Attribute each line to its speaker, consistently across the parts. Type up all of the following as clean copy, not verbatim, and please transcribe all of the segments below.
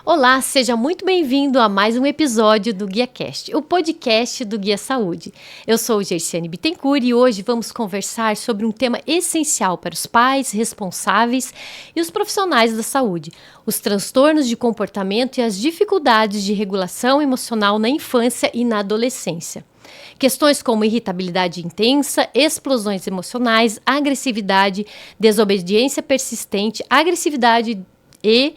Speaker 1: Olá, seja muito bem-vindo a mais um episódio do GuiaCast, o podcast do Guia Saúde. Eu sou Gersiane Bittencourt e hoje vamos conversar sobre um tema essencial para os pais, responsáveis e os profissionais da saúde: os transtornos de comportamento e as dificuldades de regulação emocional na infância e na adolescência. Questões como irritabilidade intensa, explosões emocionais, agressividade, desobediência persistente, agressividade e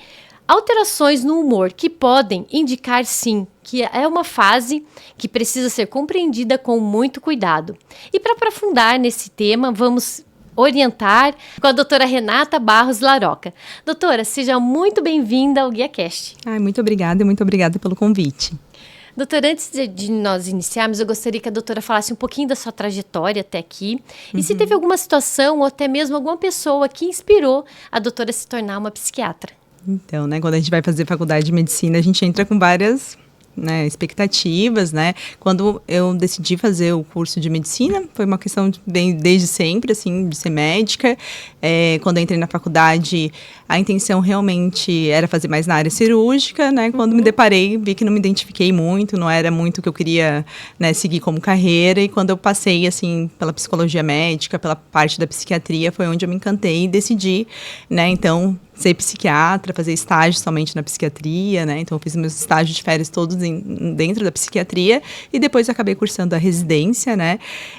Speaker 1: alterações no humor que podem indicar, sim, que é uma fase que precisa ser compreendida com muito cuidado. E para aprofundar nesse tema, vamos orientar com a doutora Renata Barros Laroca. Doutora, seja muito bem-vinda ao GuiaCast.
Speaker 2: Muito obrigada pelo convite.
Speaker 1: Doutora, antes de nós iniciarmos, eu gostaria que a doutora falasse um pouquinho da sua trajetória até aqui. E se teve alguma situação ou até mesmo alguma pessoa que inspirou a doutora a se tornar uma psiquiatra.
Speaker 2: Então, quando a gente vai fazer faculdade de medicina, a gente entra com várias expectativas, Quando eu decidi fazer o curso de medicina, foi uma questão desde sempre, assim, de ser médica. Quando eu entrei na faculdade, a intenção realmente era fazer mais na área cirúrgica, Quando me deparei, vi que não me identifiquei muito, não era muito o que eu queria, seguir como carreira. E quando eu passei, assim, pela psicologia médica, pela parte da psiquiatria, foi onde eu me encantei e decidi, então, ser psiquiatra, fazer estágio somente na psiquiatria, Então, eu fiz meus estágios de férias todos dentro da psiquiatria e depois acabei cursando a residência,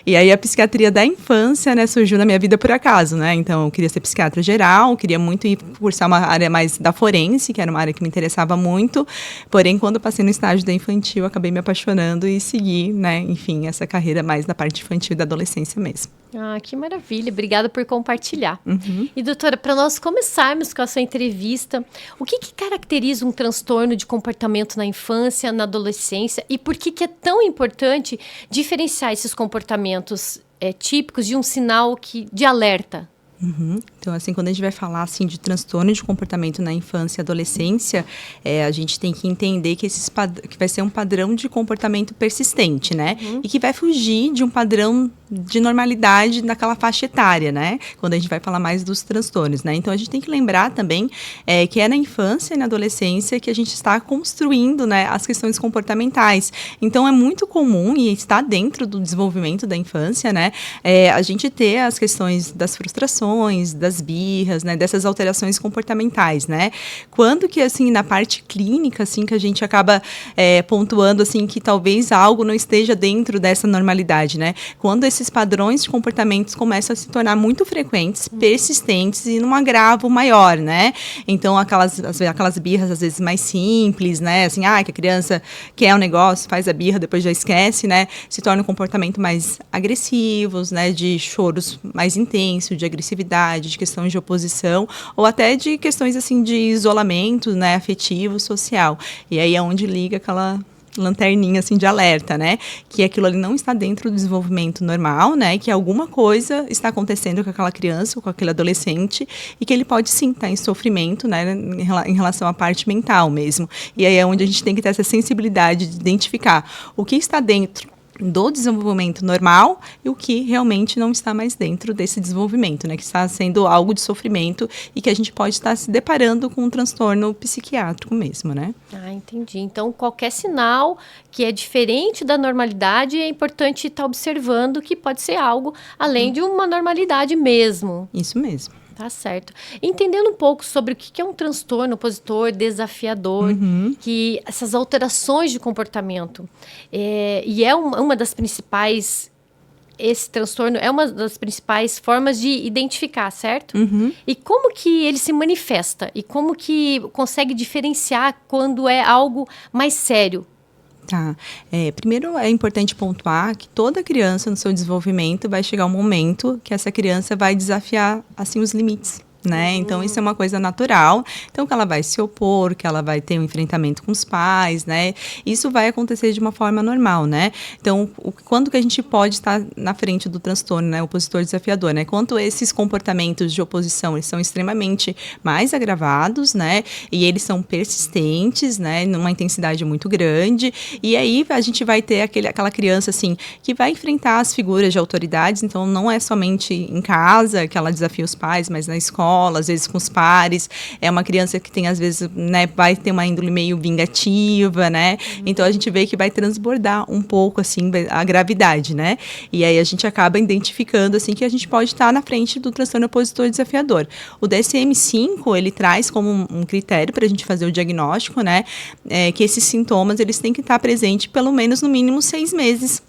Speaker 2: E aí, a psiquiatria da infância, surgiu na minha vida por acaso, Então, eu queria ser psiquiatra geral, queria muito ir cursar uma área mais da forense, que era uma área que me interessava muito. Porém, quando eu passei no estágio da infantil, acabei me apaixonando e segui, Enfim, essa carreira mais da parte infantil e da adolescência mesmo.
Speaker 1: Ah, que maravilha. Obrigada por compartilhar. E, doutora, para nós começarmos com a sua entrevista, o que caracteriza um transtorno de comportamento na infância, na adolescência, e por que é tão importante diferenciar esses comportamentos típicos de um sinal de alerta?
Speaker 2: Então, assim, quando a gente vai falar, assim, de transtorno de comportamento na infância e adolescência, a gente tem que entender que que vai ser um padrão de comportamento persistente, E que vai fugir de um padrão de normalidade naquela faixa etária, Quando a gente vai falar mais dos transtornos, Então, a gente tem que lembrar também que é na infância e na adolescência que a gente está construindo, as questões comportamentais. Então, é muito comum e está dentro do desenvolvimento da infância, a gente ter as questões das frustrações, das birras, dessas alterações comportamentais, Quando que, assim, na parte clínica, assim, que a gente acaba pontuando, assim, que talvez algo não esteja dentro dessa normalidade, Quando esses padrões de comportamentos começam a se tornar muito frequentes, persistentes e num agravo maior, Então, aquelas birras, às vezes, mais simples, Assim, que a criança quer um negócio, faz a birra, depois já esquece, Se torna um comportamento mais agressivos, De choros mais intensos, de agressividade, de questões de oposição, ou até de questões, assim, de isolamento, afetivo, social. E aí é onde liga aquela lanterninha, assim, de alerta, Que aquilo ali não está dentro do desenvolvimento normal, Que alguma coisa está acontecendo com aquela criança ou com aquele adolescente e que ele pode, sim, estar em sofrimento, em relação à parte mental mesmo. E aí é onde a gente tem que ter essa sensibilidade de identificar o que está dentro do desenvolvimento normal e o que realmente não está mais dentro desse desenvolvimento, que está sendo algo de sofrimento e que a gente pode estar se deparando com um transtorno psiquiátrico mesmo,
Speaker 1: Ah, entendi. Então, qualquer sinal que é diferente da normalidade, é importante estar observando que pode ser algo além de uma normalidade mesmo.
Speaker 2: Isso mesmo.
Speaker 1: Tá certo. Entendendo um pouco sobre o que é um transtorno opositor desafiador, que essas alterações de comportamento, e é uma das principais, esse transtorno é uma das principais formas de identificar, certo? E como que ele se manifesta? E como que consegue diferenciar quando é algo mais sério?
Speaker 2: Tá. Primeiro é importante pontuar que toda criança no seu desenvolvimento vai chegar um momento que essa criança vai desafiar, assim, os limites. Então, isso é uma coisa natural. Então, que ela vai se opor, que ela vai ter um enfrentamento com os pais, Isso vai acontecer de uma forma normal, Então, quando que a gente pode estar na frente do transtorno, opositor desafiador, Quando esses comportamentos de oposição, eles são extremamente mais agravados, E eles são persistentes, Numa intensidade muito grande. E aí, a gente vai ter aquela criança, assim, que vai enfrentar as figuras de autoridades. Então, não é somente em casa que ela desafia os pais, mas na escola, escola, às vezes com os pares. É uma criança que tem, às vezes, né, vai ter uma índole meio vingativa, né? Então, a gente vê que vai transbordar um pouco, assim, a gravidade, né? E aí, a gente acaba identificando, assim, que a gente pode estar na frente do transtorno opositor desafiador. O DSM-5, ele traz como um critério para a gente fazer o diagnóstico, né? Que esses sintomas, eles têm que estar presentes pelo menos, no mínimo, 6 meses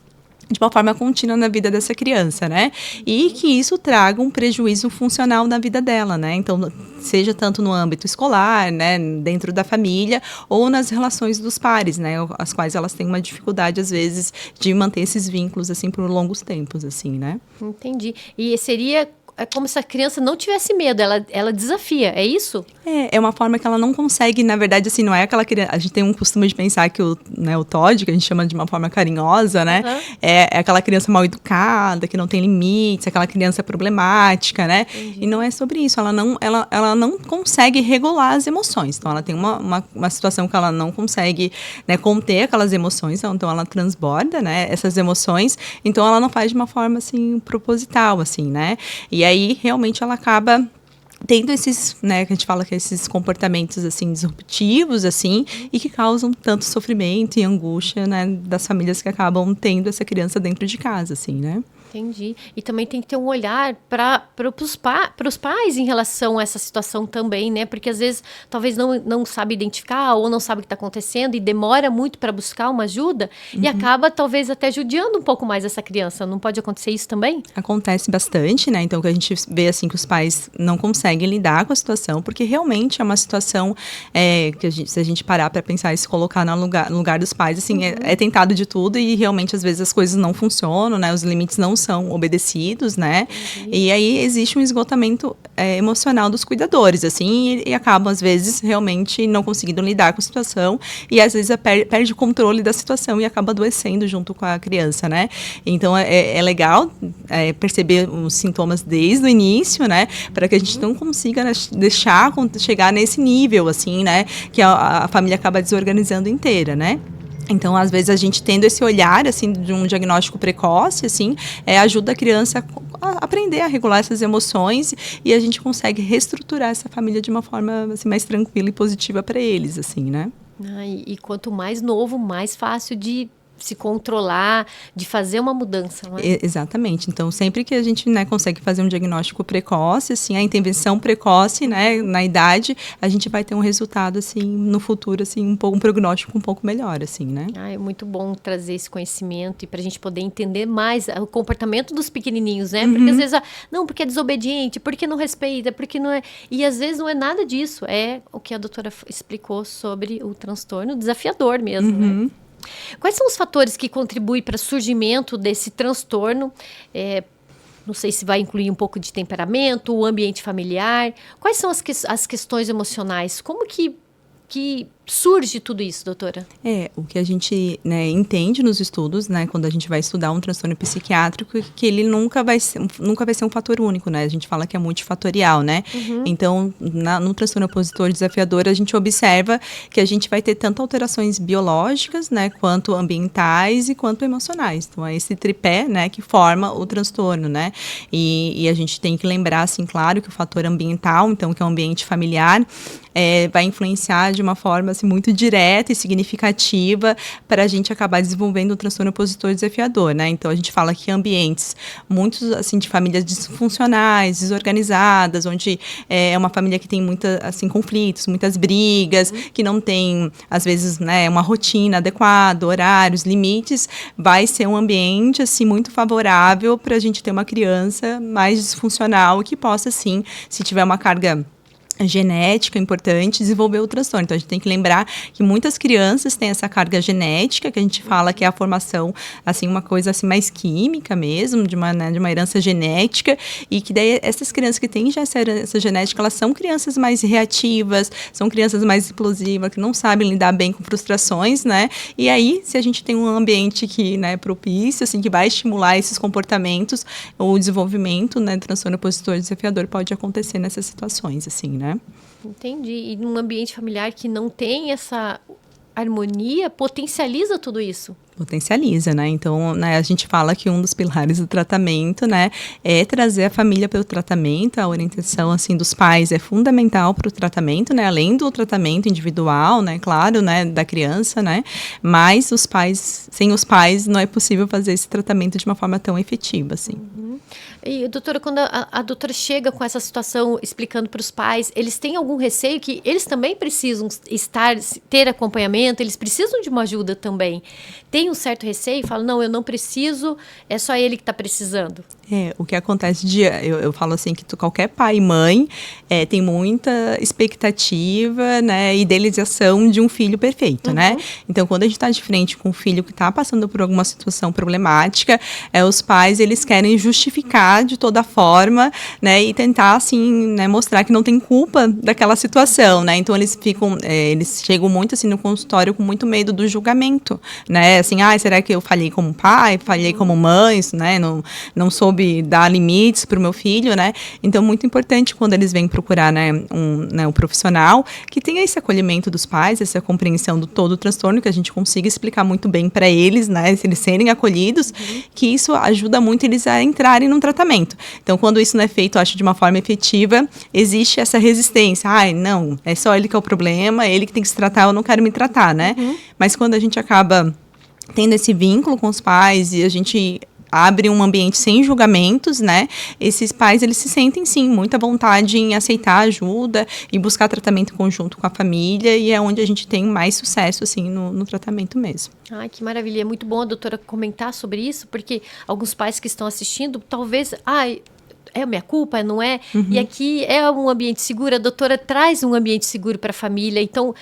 Speaker 2: de uma forma contínua na vida dessa criança, né? E que isso traga um prejuízo funcional na vida dela, né? Então, seja tanto no âmbito escolar, né, dentro da família, ou nas relações dos pares, né? As quais elas têm uma dificuldade, às vezes, de manter esses vínculos, assim, por longos tempos, assim, né?
Speaker 1: Entendi. E seria como se a criança não tivesse medo, ela desafia, é isso?
Speaker 2: É uma forma que ela não consegue, na verdade, assim, não é aquela criança. A gente tem um costume de pensar que o Todd, que a gente chama de uma forma carinhosa, né? É aquela criança mal educada, que não tem limites, aquela criança problemática, né? Entendi. E não é sobre isso. Ela não consegue regular as emoções. Então, ela tem uma situação que ela não consegue, né, conter aquelas emoções. Então, ela transborda, né, essas emoções. Então, ela não faz de uma forma, assim, proposital, assim, né? E aí, realmente, ela acaba tendo esses, né, que a gente fala que esses comportamentos, assim, disruptivos, assim, e que causam tanto sofrimento e angústia, né, das famílias que acabam tendo essa criança dentro de casa, assim, né?
Speaker 1: Entendi. E também tem que ter um olhar para os pais em relação a essa situação também, né? Porque às vezes talvez não sabe identificar ou não sabe o que está acontecendo e demora muito para buscar uma ajuda e acaba talvez até judiando um pouco mais essa criança. Não pode acontecer isso também?
Speaker 2: Acontece bastante, né? Então, que a gente vê, assim, que os pais não conseguem lidar com a situação, porque realmente é uma situação que se a gente parar para pensar e se colocar no lugar dos pais, assim, é tentado de tudo e realmente, às vezes, as coisas não funcionam, né? Os limites não são obedecidos, né? E aí existe um esgotamento emocional dos cuidadores, assim, e acabam, às vezes, realmente não conseguindo lidar com a situação e, às vezes, perde o controle da situação e acaba adoecendo junto com a criança, né? Então, é legal perceber os sintomas desde o início, né? Para que a gente não consiga deixar chegar nesse nível, assim, né? Que a família acaba desorganizando inteira, né? Então, às vezes, a gente tendo esse olhar, assim, de um diagnóstico precoce, assim, ajuda a criança a aprender a regular essas emoções e a gente consegue reestruturar essa família de uma forma, assim, mais tranquila e positiva para eles, assim, né?
Speaker 1: E quanto mais novo, mais fácil de se controlar, de fazer uma mudança, não é?
Speaker 2: Exatamente. Então, sempre que a gente, né, consegue fazer um diagnóstico precoce, assim, a intervenção precoce, né, na idade, a gente vai ter um resultado, assim, no futuro, assim, um prognóstico um pouco melhor, assim, né?
Speaker 1: É muito bom trazer esse conhecimento e para a gente poder entender mais o comportamento dos pequenininhos, né? Porque às vezes, não, porque é desobediente, porque não respeita, porque não é... E às vezes não é nada disso, é o que a doutora explicou sobre o transtorno desafiador mesmo, né? Quais são os fatores que contribuem para o surgimento desse transtorno? Não sei se vai incluir um pouco de temperamento, o ambiente familiar. Quais são as questões emocionais? Como que surge tudo isso, doutora?
Speaker 2: O que a gente, né, entende nos estudos, né, quando a gente vai estudar um transtorno psiquiátrico, é que ele nunca vai ser um fator único, né? A gente fala que é multifatorial, né? Então, no transtorno opositor desafiador, a gente observa que a gente vai ter tanto alterações biológicas, né, quanto ambientais e quanto emocionais. Então, é esse tripé, né, que forma o transtorno, né? E a gente tem que lembrar, assim, claro, que o fator ambiental, então, que é o ambiente familiar, vai influenciar de uma forma, assim, muito direta e significativa para a gente acabar desenvolvendo um transtorno opositor desafiador, né? Então, a gente fala que ambientes muitos, assim, de famílias disfuncionais, desorganizadas, onde é uma família que tem muitos, assim, conflitos, muitas brigas, que não tem, às vezes, né, uma rotina adequada, horários, limites, vai ser um ambiente, assim, muito favorável para a gente ter uma criança mais disfuncional que possa, sim, se tiver uma carga genética importante, desenvolver o transtorno. Então, a gente tem que lembrar que muitas crianças têm essa carga genética, que a gente fala que é a formação, assim, uma coisa assim, mais química mesmo, de uma herança genética, e que daí essas crianças que têm já essa herança genética, elas são crianças mais reativas, são crianças mais explosivas, que não sabem lidar bem com frustrações, né? E aí, se a gente tem um ambiente que, né, propício, assim, que vai estimular esses comportamentos, o desenvolvimento, né, do transtorno opositor desafiador pode acontecer nessas situações, assim, né?
Speaker 1: Entendi. E num ambiente familiar que não tem essa harmonia, potencializa tudo isso.
Speaker 2: Potencializa, né? Então, né, a gente fala que um dos pilares do tratamento, né, é trazer a família para o tratamento. A orientação, assim, dos pais é fundamental para o tratamento, né? Além do tratamento individual, né? Claro, né? Da criança, né? Mas os pais, sem os pais, não é possível fazer esse tratamento de uma forma tão efetiva, assim.
Speaker 1: E, doutora, quando a doutora chega com essa situação, explicando para os pais, eles têm algum receio que eles também precisam ter acompanhamento, eles precisam de uma ajuda também? Tem um certo receio? Falam, não, eu não preciso, é só ele que está precisando.
Speaker 2: O que acontece eu falo assim que qualquer pai e mãe tem muita expectativa, né, idealização de um filho perfeito, né? Então, quando a gente está de frente com um filho que está passando por alguma situação problemática, os pais, eles querem justificar de toda forma, né, e tentar, assim, né, mostrar que não tem culpa daquela situação, né? Então, eles chegam muito, assim, no consultório com muito medo do julgamento, né? Assim, será que eu falhei como pai, falhei como mãe, né? Não soube dar limites para o meu filho, né? Então, muito importante quando eles vêm procurar, né, um profissional que tenha esse acolhimento dos pais, essa compreensão do todo o transtorno, que a gente consiga explicar muito bem para eles, né, se eles serem acolhidos, que isso ajuda muito eles a entrarem num tratamento. Então, quando isso não é feito, eu acho, de uma forma efetiva, existe essa resistência. Não, é só ele que é o problema, é ele que tem que se tratar, eu não quero me tratar, né? Mas quando a gente acaba tendo esse vínculo com os pais e a gente abre um ambiente sem julgamentos, né? Esses pais, eles se sentem, sim, muita vontade em aceitar ajuda e buscar tratamento em conjunto com a família, e é onde a gente tem mais sucesso, assim, no tratamento mesmo.
Speaker 1: Ai, que maravilha. É muito bom a doutora comentar sobre isso, porque alguns pais que estão assistindo, talvez... é minha culpa, não é? E aqui é um ambiente seguro, a doutora traz um ambiente seguro para a família, então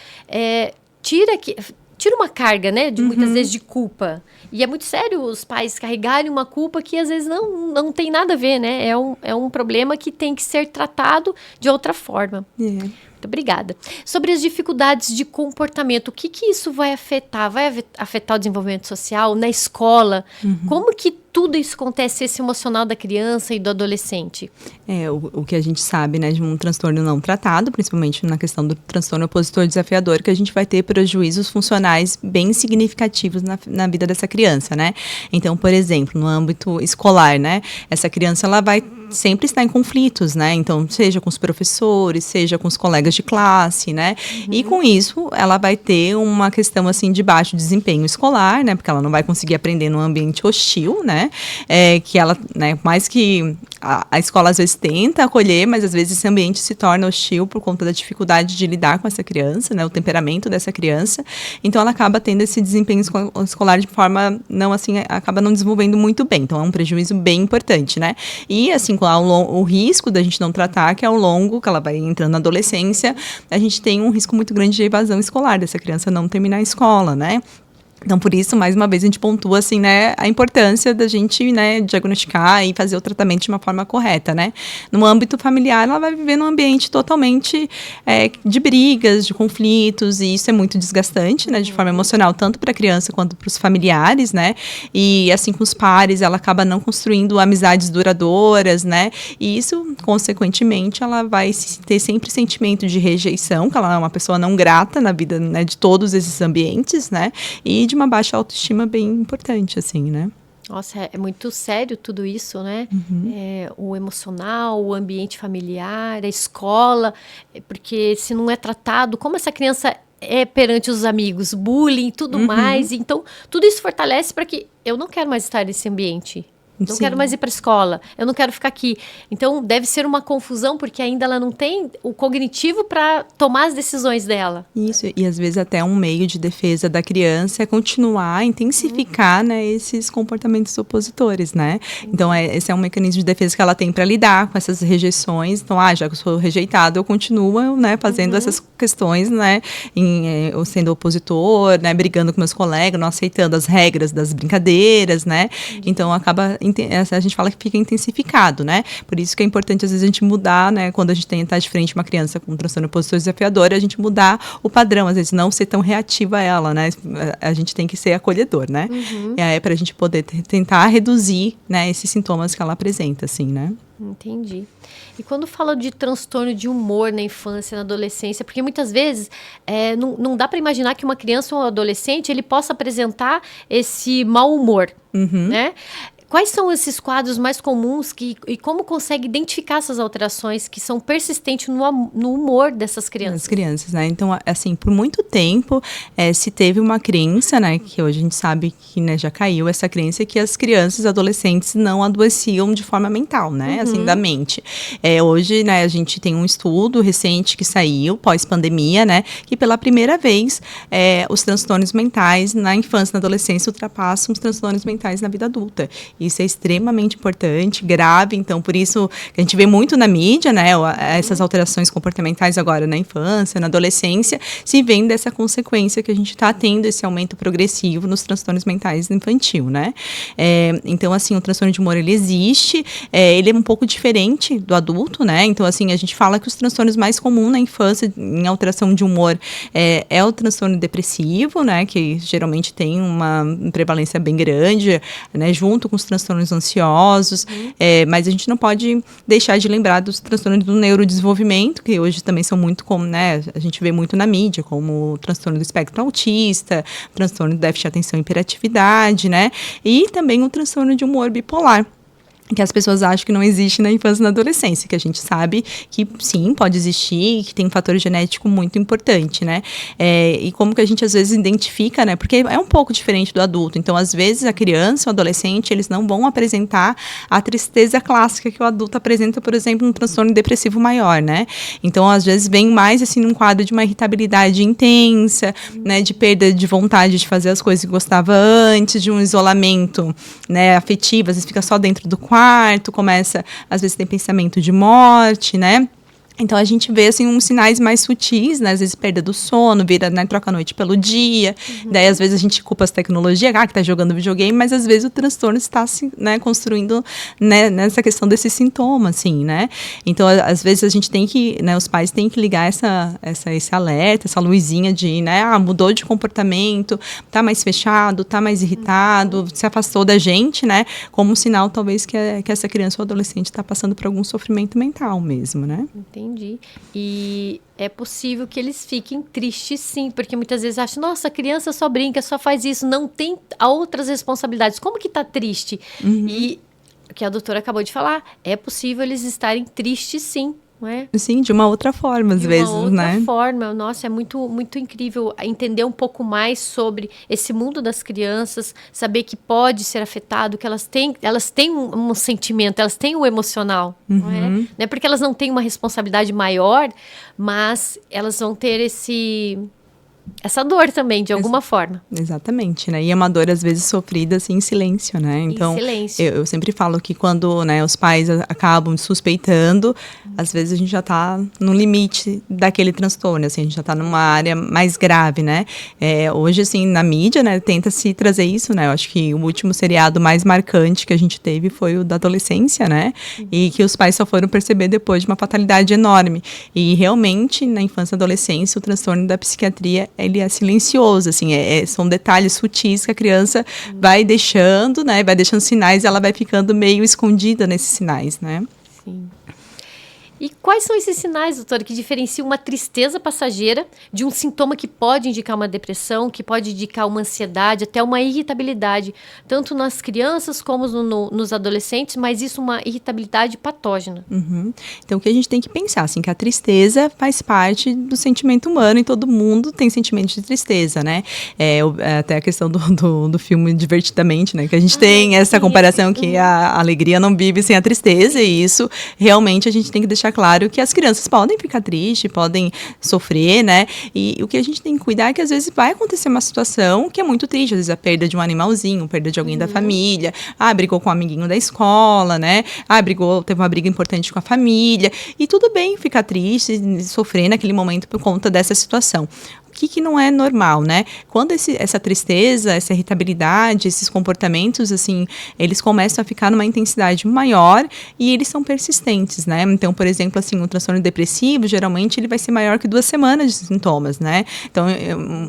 Speaker 1: tira uma carga, né, muitas vezes de culpa. E é muito sério os pais carregarem uma culpa que às vezes não tem nada a ver, né? É um problema que tem que ser tratado de outra forma. Muito obrigada. Sobre as dificuldades de comportamento, o que isso vai afetar? Vai afetar o desenvolvimento social na escola? Como que tudo isso acontece, esse emocional da criança e do adolescente?
Speaker 2: O que a gente sabe, né, de um transtorno não tratado, principalmente na questão do transtorno opositor desafiador, que a gente vai ter prejuízos funcionais bem significativos na vida dessa criança, né? Então, por exemplo, no âmbito escolar, né, essa criança, ela vai sempre estar em conflitos, né? Então, seja com os professores, seja com os colegas de classe, né? E com isso, ela vai ter uma questão, assim, de baixo desempenho escolar, né? Porque ela não vai conseguir aprender num ambiente hostil, né? Que ela, né, mais que a escola às vezes tenta acolher, mas às vezes esse ambiente se torna hostil por conta da dificuldade de lidar com essa criança, né? O temperamento dessa criança. Então, ela acaba tendo esse desempenho escolar de forma acaba não desenvolvendo muito bem. Então, é um prejuízo bem importante, né? E, assim, o risco da gente não tratar, que ao longo, que ela vai entrando na adolescência, a gente tem um risco muito grande de evasão escolar, dessa criança não terminar a escola, né? Então, por isso, mais uma vez, a gente pontua, assim, né, a importância da gente, né, diagnosticar e fazer o tratamento de uma forma correta, né. No âmbito familiar, ela vai viver num ambiente totalmente de brigas, de conflitos, e isso é muito desgastante, né, de forma emocional, tanto para a criança quanto para os familiares, né, e assim, com os pares, ela acaba não construindo amizades duradouras, né, e isso, consequentemente, ela vai ter sempre sentimento de rejeição, que ela é uma pessoa não grata na vida, né, de todos esses ambientes, né, e de uma baixa autoestima bem importante, assim, né?
Speaker 1: Nossa, é muito sério tudo isso, né? O emocional, o ambiente familiar, a escola, porque se não é tratado, como essa criança é perante os amigos, bullying e tudo mais, então tudo isso fortalece para que eu não quero mais estar nesse ambiente. Não quero mais ir para a escola, eu não quero ficar aqui. Então, deve ser uma confusão, porque ainda ela não tem o cognitivo para tomar as decisões dela.
Speaker 2: Isso, e às vezes até um meio de defesa da criança é continuar, intensificar, né, esses comportamentos opositores, né? Então, esse é um mecanismo de defesa que ela tem para lidar com essas rejeições. Então, já que eu sou rejeitado, eu continuo, né, fazendo essas questões, né, eu sendo opositor, né, brigando com meus colegas, não aceitando as regras das brincadeiras, né? Então, acaba a gente fala que fica intensificado, né? Por isso que é importante, às vezes, a gente mudar, né? Quando a gente tá de frente a uma criança com um transtorno opositor desafiador, a gente mudar o padrão, às vezes não ser tão reativa a ela, né? A gente tem que ser acolhedor, né? Para a gente poder tentar reduzir, né, esses sintomas que ela apresenta, assim, né?
Speaker 1: Entendi. E quando fala de transtorno de humor na infância, na adolescência, porque muitas vezes não dá para imaginar que uma criança ou um adolescente ele possa apresentar esse mau humor, né? Quais são esses quadros mais comuns e como consegue identificar essas alterações que são persistentes no humor dessas crianças?
Speaker 2: As crianças, né? Então, assim, por muito tempo se teve uma crença, né? Que hoje a gente sabe que, né, já caiu essa crença que as crianças e adolescentes não adoeciam de forma mental, né? Assim, da mente. Hoje, né, a gente tem um estudo recente que saiu, pós-pandemia, né? Que pela primeira vez os transtornos mentais na infância e na adolescência ultrapassam os transtornos mentais na vida adulta. Isso é extremamente importante, grave, então por isso que a gente vê muito na mídia, né, essas alterações comportamentais agora na infância, na adolescência, se vem dessa consequência que a gente está tendo esse aumento progressivo nos transtornos mentais infantil, né. Então, assim, o transtorno de humor, ele existe, ele é um pouco diferente do adulto, né, então, assim, a gente fala que os transtornos mais comuns na infância, em alteração de humor, é o transtorno depressivo, né, que geralmente tem uma prevalência bem grande, né, junto com os transtornos ansiosos, mas a gente não pode deixar de lembrar dos transtornos do neurodesenvolvimento, que hoje também são muito comuns, né, a gente vê muito na mídia, como o transtorno do espectro autista, transtorno de déficit de atenção e hiperatividade, né, e também o transtorno de humor bipolar, que as pessoas acham que não existe na infância e na adolescência, que a gente sabe que sim, pode existir, que tem um fator genético muito importante, né? E como que a gente às vezes identifica, né? Porque é um pouco diferente do adulto. Então, às vezes, a criança ou o adolescente, eles não vão apresentar a tristeza clássica que o adulto apresenta, por exemplo, um transtorno depressivo maior, né? Então, às vezes, vem mais, assim, num quadro de uma irritabilidade intensa, né? De perda de vontade de fazer as coisas que gostava antes, de um isolamento, né? Afetivo, às vezes fica só dentro do quarto, começa, às vezes tem pensamento de morte, né? Então, a gente vê, assim, uns sinais mais sutis, né? Às vezes, perda do sono, vira, né, troca a noite pelo dia. Daí, às vezes, a gente culpa as tecnologias, que tá jogando videogame, mas, às vezes, o transtorno está se, né, construindo, né, nessa questão desse sintoma, assim, né? Então, às vezes, a gente tem que, né, os pais têm que ligar esse alerta, essa luzinha de, né, mudou de comportamento, tá mais fechado, tá mais irritado, se afastou da gente, né? Como um sinal, talvez, que essa criança ou adolescente está passando por algum sofrimento mental mesmo, né?
Speaker 1: Entendi. E é possível que eles fiquem tristes, sim, porque muitas vezes acham, nossa, a criança só brinca, só faz isso, não tem outras responsabilidades. Como que tá triste? E o que a doutora acabou de falar, é possível eles estarem tristes, sim. Não é?
Speaker 2: Sim, de uma outra forma, às vezes, né? De uma outra
Speaker 1: forma. Nossa, é muito, muito incrível entender um pouco mais sobre esse mundo das crianças, saber que pode ser afetado, que elas têm um sentimento, elas têm um emocional, não é? Não é porque elas não têm uma responsabilidade maior, mas elas vão ter essa dor também, de alguma forma.
Speaker 2: Exatamente, né? E é uma dor, às vezes, sofrida, assim, em silêncio, né? Então, em silêncio. Eu sempre falo que quando, né, os pais acabam suspeitando, às vezes a gente já tá no limite daquele transtorno, assim, a gente já tá numa área mais grave, né? Hoje, assim, na mídia, né, tenta-se trazer isso, né? Eu acho que o último seriado mais marcante que a gente teve foi o da adolescência, né? E que os pais só foram perceber depois de uma fatalidade enorme. E, realmente, na infância e adolescência, o transtorno da psiquiatria, ele é silencioso, assim, são detalhes sutis que a criança vai deixando, né, vai deixando sinais e ela vai ficando meio escondida nesses sinais, né?
Speaker 1: Sim. E quais são esses sinais, doutora, que diferenciam uma tristeza passageira de um sintoma que pode indicar uma depressão, que pode indicar uma ansiedade, até uma irritabilidade, tanto nas crianças como nos adolescentes, mas isso é uma irritabilidade patógena.
Speaker 2: Então, o que a gente tem que pensar, assim, que a tristeza faz parte do sentimento humano e todo mundo tem sentimento de tristeza, né? Até a questão do filme Divertidamente, né? Que a gente tem essa comparação que a alegria não vive sem a tristeza, e isso realmente a gente tem que deixar claro que as crianças podem ficar tristes, podem sofrer, né? E o que a gente tem que cuidar é que às vezes vai acontecer uma situação que é muito triste, às vezes a perda de um animalzinho, a perda de alguém da família, brigou com um amiguinho da escola, né? Teve uma briga importante com a família, e tudo bem ficar triste, sofrer naquele momento por conta dessa situação. O que não é normal, né? Quando essa tristeza, essa irritabilidade, esses comportamentos, assim, eles começam a ficar numa intensidade maior e eles são persistentes, né? Então, por exemplo, assim, um transtorno depressivo, geralmente ele vai ser maior que 2 semanas de sintomas, né? Então,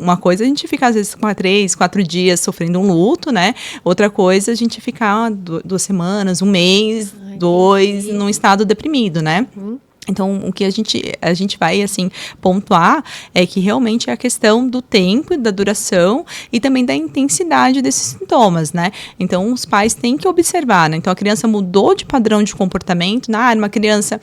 Speaker 2: uma coisa a gente fica, às vezes, 3, 4 dias sofrendo um luto, né? Outra coisa a gente ficar 2 semanas, 1 mês, 2, num estado deprimido, né? Então, o que a gente vai, assim, pontuar é que realmente é a questão do tempo, da duração e também da intensidade desses sintomas, né? Então, os pais têm que observar, né? Então, a criança mudou de padrão de comportamento, né? Uma criança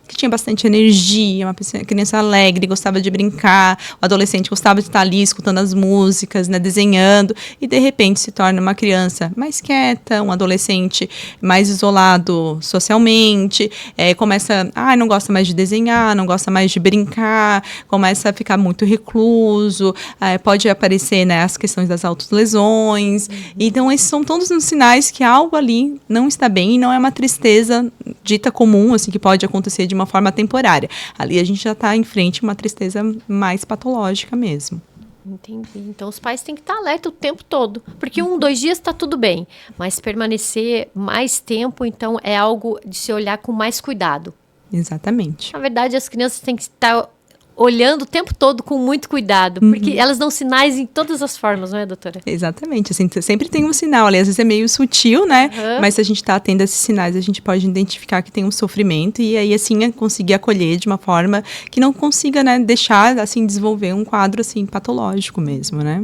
Speaker 2: que tinha bastante energia, uma criança alegre, gostava de brincar, o adolescente gostava de estar ali escutando as músicas, né, desenhando, e de repente se torna uma criança mais quieta, um adolescente mais isolado socialmente, começa, não gosta mais de desenhar, não gosta mais de brincar, começa a ficar muito recluso, pode aparecer, né, as questões das autolesões. Então, esses são todos os sinais que algo ali não está bem e não é uma tristeza dita comum, assim, que pode acontecer de uma forma temporária. Ali a gente já está em frente a uma tristeza mais patológica mesmo.
Speaker 1: Entendi. Então, os pais têm que estar alerta o tempo todo. Porque 1, 2 dias está tudo bem. Mas permanecer mais tempo, então, é algo de se olhar com mais cuidado.
Speaker 2: Exatamente.
Speaker 1: Na verdade, as crianças têm que estar olhando o tempo todo com muito cuidado, porque elas dão sinais em todas as formas, não é, doutora?
Speaker 2: Exatamente, assim, sempre tem um sinal ali, às vezes é meio sutil, né, mas se a gente está atento a esses sinais, a gente pode identificar que tem um sofrimento e aí, assim, conseguir acolher de uma forma que não consiga, né, deixar, assim, desenvolver um quadro, assim, patológico mesmo, né.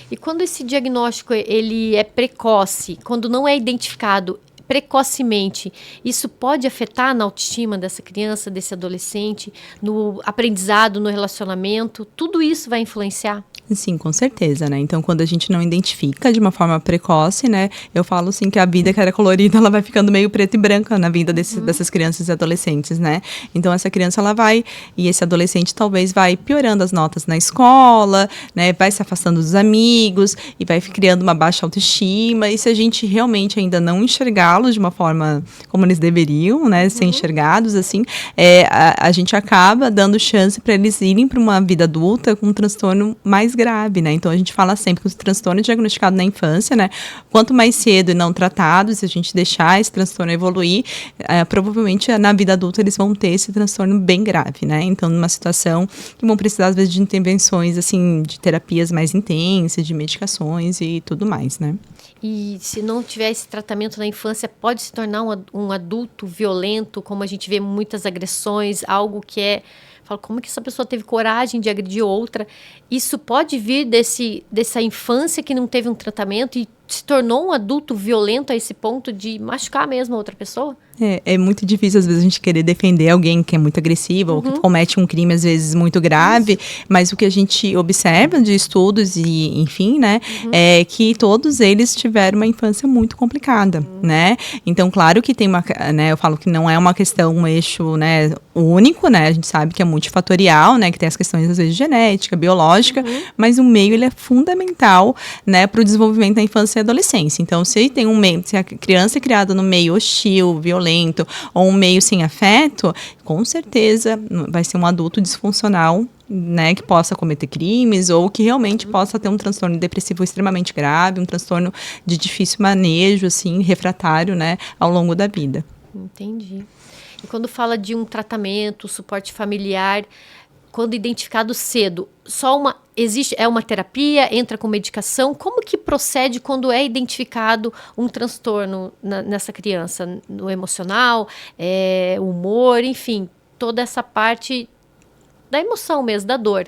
Speaker 1: E quando esse diagnóstico, ele é precoce, quando não é identificado precocemente, isso pode afetar na autoestima dessa criança, desse adolescente, no aprendizado, no relacionamento? Tudo isso vai influenciar?
Speaker 2: Sim, com certeza, né? Então, quando a gente não identifica de uma forma precoce, né? Eu falo, assim, que a vida que era colorida, ela vai ficando meio preta e branca na vida dessas crianças e adolescentes, né? Então, essa criança, ela vai, e esse adolescente talvez vai piorando as notas na escola, né? Vai se afastando dos amigos e vai criando uma baixa autoestima. E se a gente realmente ainda não enxergá-los de uma forma como eles deveriam, né? Ser enxergados, assim, a gente acaba dando chance para eles irem para uma vida adulta com um transtorno mais grave, né? Então, a gente fala sempre que o transtorno é diagnosticado na infância, né? Quanto mais cedo e não tratado, se a gente deixar esse transtorno evoluir, provavelmente na vida adulta eles vão ter esse transtorno bem grave, né? Então, numa situação que vão precisar, às vezes, de intervenções, assim, de terapias mais intensas, de medicações e tudo mais, né?
Speaker 1: E se não tiver esse tratamento na infância, pode se tornar um adulto violento, como a gente vê muitas agressões, algo que é... Falo, como que essa pessoa teve coragem de agredir outra? Isso pode vir dessa infância que não teve um tratamento e se tornou um adulto violento a esse ponto de machucar mesmo a outra pessoa?
Speaker 2: É muito difícil, às vezes, a gente querer defender alguém que é muito agressivo ou que comete um crime, às vezes, muito grave. Mas o que a gente observa de estudos e, enfim, né, é que todos eles tiveram uma infância muito complicada, né? Então, claro que tem né, eu falo que não é uma questão, um eixo, né, único, né? A gente sabe que é multifatorial, né? Que tem as questões, às vezes, genética, biológica, mas o meio, ele é fundamental, né, para o desenvolvimento da infância e adolescência. Então, se tem um meio, se a criança é criada no meio hostil, violento, ou um meio sem afeto, com certeza vai ser um adulto disfuncional, né, que possa cometer crimes ou que realmente possa ter um transtorno depressivo extremamente grave, um transtorno de difícil manejo, assim, refratário, né, ao longo da vida.
Speaker 1: Entendi. E quando fala de um tratamento, suporte familiar, quando identificado cedo, é uma terapia, entra com medicação? Como que procede quando é identificado um transtorno nessa criança? No emocional, humor, enfim, toda essa parte da emoção mesmo, da dor.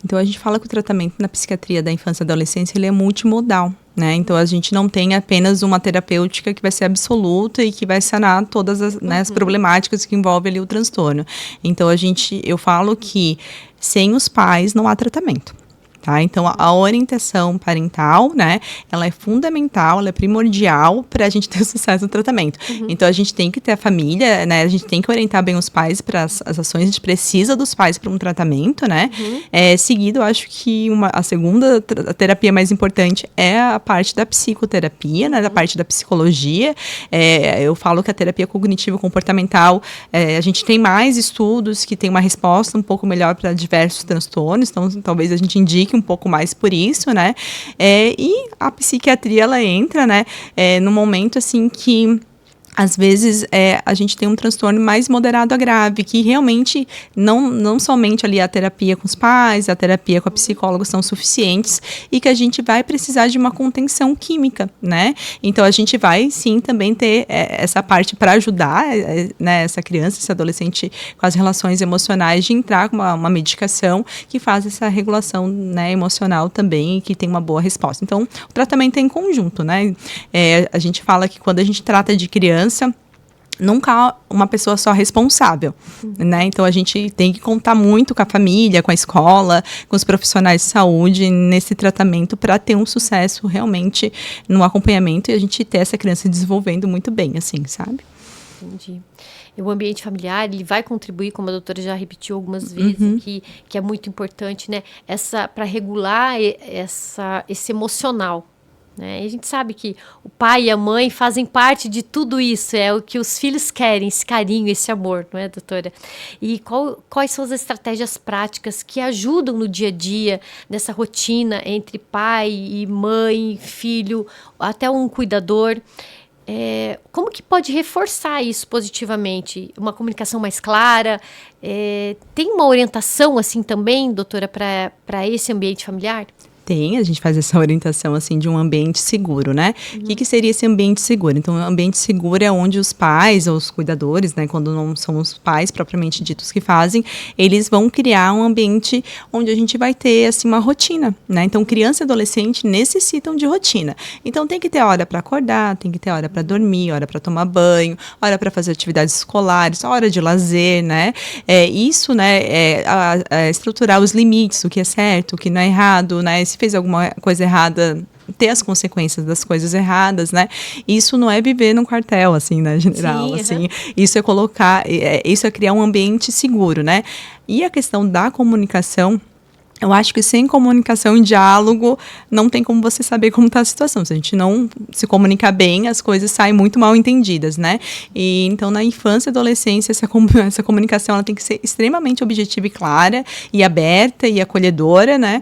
Speaker 2: Então, a gente fala que o tratamento na psiquiatria da infância e adolescência, ele é multimodal, né? Então, a gente não tem apenas uma terapêutica que vai ser absoluta e que vai sanar todas as problemáticas que envolvem ali o transtorno. Então, eu falo que sem os pais não há tratamento. tá? Então, a orientação parental, né, ela é fundamental, ela é primordial para a gente ter sucesso no tratamento. Então, a gente tem que ter a família, né, a gente tem que orientar bem os pais para as ações, a gente precisa dos pais para um tratamento, né? Seguido, eu acho que a segunda terapia mais importante é a parte da psicoterapia, né, da parte da psicologia. Eu falo que a terapia cognitivo-comportamental, a gente tem mais estudos que tem uma resposta um pouco melhor para diversos transtornos, então talvez a gente indique um pouco mais por isso, né? E a psiquiatria, ela entra, né, no momento, assim, que às vezes a gente tem um transtorno mais moderado a grave, que realmente não somente ali a terapia com os pais, a terapia com a psicóloga são suficientes e que a gente vai precisar de uma contenção química, né? Então, a gente vai, sim, também ter essa parte para ajudar né, essa criança, esse adolescente com as relações emocionais, de entrar com uma medicação que faz essa regulação, né, emocional também e que tem uma boa resposta. Então, o tratamento é em conjunto, né? A gente fala que quando a gente trata de criança, nunca há uma pessoa só responsável, né? Então, a gente tem que contar muito com a família, com a escola, com os profissionais de saúde nesse tratamento para ter um sucesso realmente no acompanhamento e a gente ter essa criança desenvolvendo muito bem, assim, sabe?
Speaker 1: Entendi. E o ambiente familiar, ele vai contribuir, como a doutora já repetiu algumas vezes aqui, que é muito importante, né? Para regular esse emocional. Né? E a gente sabe que o pai e a mãe fazem parte de tudo isso, é o que os filhos querem, esse carinho, esse amor, não é, doutora? E quais são as estratégias práticas que ajudam no dia a dia, nessa rotina entre pai e mãe, filho, até um cuidador? Como que pode reforçar isso positivamente? Uma comunicação mais clara? Tem uma orientação assim também, doutora, para esse ambiente familiar?
Speaker 2: Tem, a gente faz essa orientação, assim, de um ambiente seguro, né? O que seria esse ambiente seguro? Então, o ambiente seguro é onde os pais, ou os cuidadores, né? Quando não são os pais propriamente ditos que fazem, eles vão criar um ambiente onde a gente vai ter, assim, uma rotina, né? Então, criança e adolescente necessitam de rotina. Então, tem que ter hora para acordar, tem que ter hora para dormir, hora para tomar banho, hora para fazer atividades escolares, hora de lazer, né? Isso, né, estruturar os limites, o que é certo, o que não é errado, né? Se fez alguma coisa errada, ter as consequências das coisas erradas, né? Isso não é viver num quartel, assim, né, general, sim, assim. Isso é colocar, isso é criar um ambiente seguro, né? E a questão da comunicação, eu acho que sem comunicação e diálogo, não tem como você saber como está a situação. Se a gente não se comunicar bem, as coisas saem muito mal entendidas, né? E, então, na infância e adolescência, essa comunicação ela tem que ser extremamente objetiva e clara, e aberta e acolhedora, né?